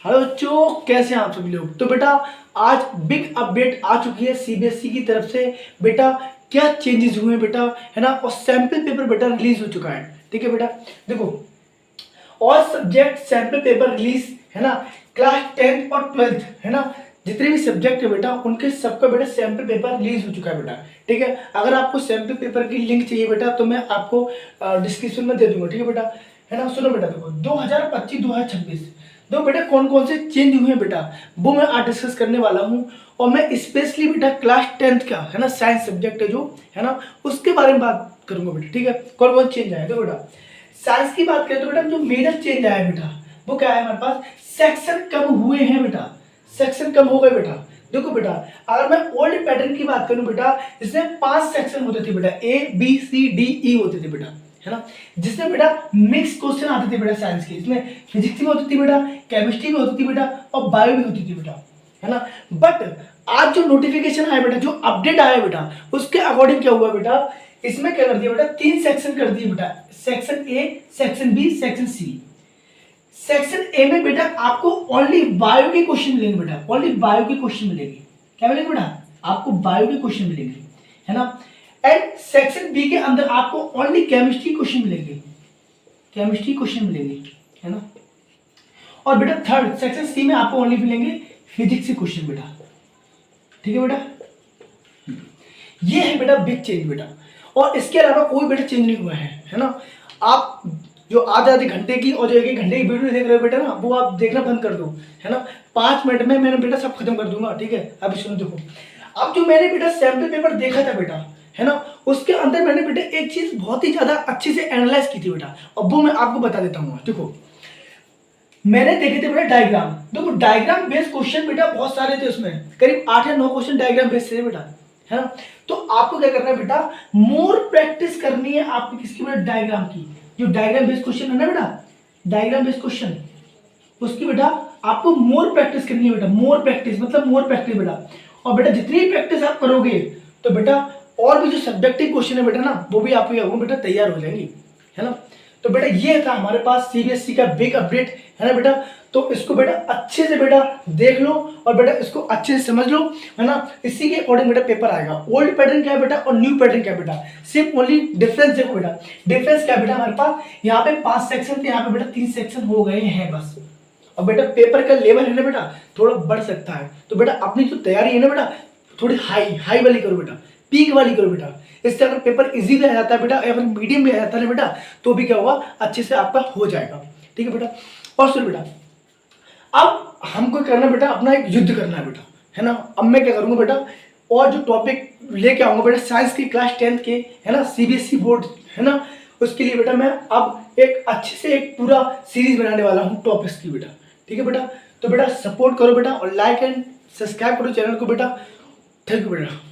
Hello बच्चों, कैसे हैं आप सभी लोग। तो बेटा आज बिग अपडेट आ चुकी है सीबीएसई की तरफ से। बेटा क्या चेंजेस हुए हैं बेटा, है ना। और सैंपल पेपर बेटा रिलीज हो चुका है। ठीक है बेटा, देखो all subject sample paper release, है ना। क्लास 10th और 12th, है ना, जितने भी सब्जेक्ट है बेटा उनके सबका बेटा सैंपल पेपर रिलीज हो चुका है बेटा। ठीक है, अगर आपको सैंपल पेपर की लिंक चाहिए बेटा तो मैं आपको डिस्क्रिप्शन में दे दूंगा। ठीक है बेटा, है ना। सुनो बेटा, देखो 2025-2026 दो बेटा कौन कौन से चेंज हुए हैं बेटा, वो मैं आज डिस्कस करने वाला हूँ। और मैं स्पेशली बेटा क्लास 10th का, है ना, साइंस सब्जेक्ट है जो, है ना, उसके बारे में बात करूंगा बेटा। ठीक है, कौन कौन चेंज आया। तो बेटा साइंस की बात करें तो बेटा जो मेजर चेंज आया है बेटा वो क्या है हमारे पास, सेक्शन कम हुए हैं बेटा, सेक्शन कम हो गए बेटा। देखो बेटा अगर मैं ओल्ड पैटर्न की बात करूं बेटा, इसमें 5 सेक्शन होते थे बेटा, A B C D E होते थे बेटा, है ना। जिसमें बेटा मिक्स क्वेश्चन आते थे बेटा साइंस के। इसमें फिजिक्स में होती थी बेटा, केमिस्ट्री में होती थी बेटा और बायो में होती थी बेटा, है ना। बट आज जो नोटिफिकेशन आया बेटा, जो अपडेट आया बेटा, उसके अकॉर्डिंग क्या हुआ बेटा, इसमें क्या कर दिया बेटा, 3 सेक्शन कर दिए बेटा, section A, section B, section C. Section A में बेटा आपको ओनली बायो के क्वेश्चन मिलेंगे बेटा, ओनली बायो के क्वेश्चन मिलेंगे। क्या मिलेंगे बेटा, आपको बायो के क्वेश्चन मिलेंगे, है ना। एंड सेक्शन बी के अंदर आपको ओनली केमिस्ट्री क्वेश्चन मिलेंगे, केमिस्ट्री क्वेश्चन मिलेंगे, है ना। और बेटा थर्ड सेक्शन सी में आपको ओनली मिलेंगे फिजिक्स के क्वेश्चन बेटा। ठीक है बेटा, ये है बेटा बिग चेंज बेटा। और इसके अलावा कोई बेटा चेंज नहीं हुआ है ना। आप जो आधे घंटे की और जो 1 घंटे की वीडियो देख रहे हो बेटा ना, वो आप देखना बंद कर दो, है ना। 5 मिनट में मैंने बेटा सब खत्म कर दूंगा। ठीक है, अभी सुनो, देखो अब जो मैंने बेटा सैंपल पेपर देखा था बेटा, है ना, उसके अंदर मैंने बेटा एक चीज बहुत ही ज्यादा अच्छे से एनालाइज की थी बेटा, और वो मैं आपको बता देता हूँ। देखो मैंने देखे थे बेटा डायग्राम, देखो डायग्राम बेस्ड क्वेश्चन बेटा बहुत सारे थे, उसमें करीब 8 या 9 क्वेश्चन डायग्राम बेस्ड थे बेटा, है ना। तो आपको क्या करना है बेटा, मोर प्रैक्टिस करनी है आपको किसकी बेटा, डायग्राम की। जो डायग्राम बेस्ड क्वेश्चन है ना बेटा, डायग्राम बेस्ड क्वेश्चन, उसकी बेटा आपको मोर प्रैक्टिस करनी है बेटा। मोर प्रैक्टिस मतलब मोर प्रैक्टिस बेटा। और बेटा जितनी प्रैक्टिस आप करोगे तो बेटा और भी जो सब्जेक्टिव क्वेश्चन है बेटा ना, वो भी आपको बेटा तैयार हो जाएंगे, है ना। तो बेटा ये था हमारे पास सीबीएसई का बिग अपडेट, है ना बेटा। तो इसको बेटा अच्छे से बेटा देख लो और बेटा इसको अच्छे से समझ लो, है ना। इसी के अकॉर्डिंग बेटा पेपर आएगा। ओल्ड पैटर्न क्या है बेटा और न्यू पैटर्न क्या है बेटा, सिर्फ ओनली डिफरेंस देखो बेटा। डिफरेंस क्या है बेटा, हमारे पास यहाँ पे 5 सेक्शन थे, यहाँ पे बेटा 3 सेक्शन हो गए हैं बस। और बेटा पेपर का लेवल है ना बेटा थोड़ा बढ़ सकता है। तो बेटा अपनी जो तैयारी है ना बेटा थोड़ी हाई वाली करो बेटा, पीक वाली करो बेटा। इससे अगर पेपर इजी भी आ जाता है बेटा या फिर मीडियम भी आ जाता है बेटा, तो भी क्या होगा, अच्छे से आपका हो जाएगा। ठीक है बेटा। और सुन बेटा, अब हमको करना बेटा अपना एक युद्ध करना है बेटा, है ना। अब मैं क्या करूंगा बेटा, और जो टॉपिक लेके आऊंगा बेटा साइंस की क्लास 10th के, है ना, सीबीएसई बोर्ड, है ना, उसके लिए बेटा मैं अब एक अच्छे से एक पूरा सीरीज बनाने वाला हूँ टॉपिक्स की बेटा। ठीक है बेटा, तो बेटा सपोर्ट करो बेटा और लाइक एंड सब्सक्राइब करो चैनल को बेटा। थैंक यू बेटा।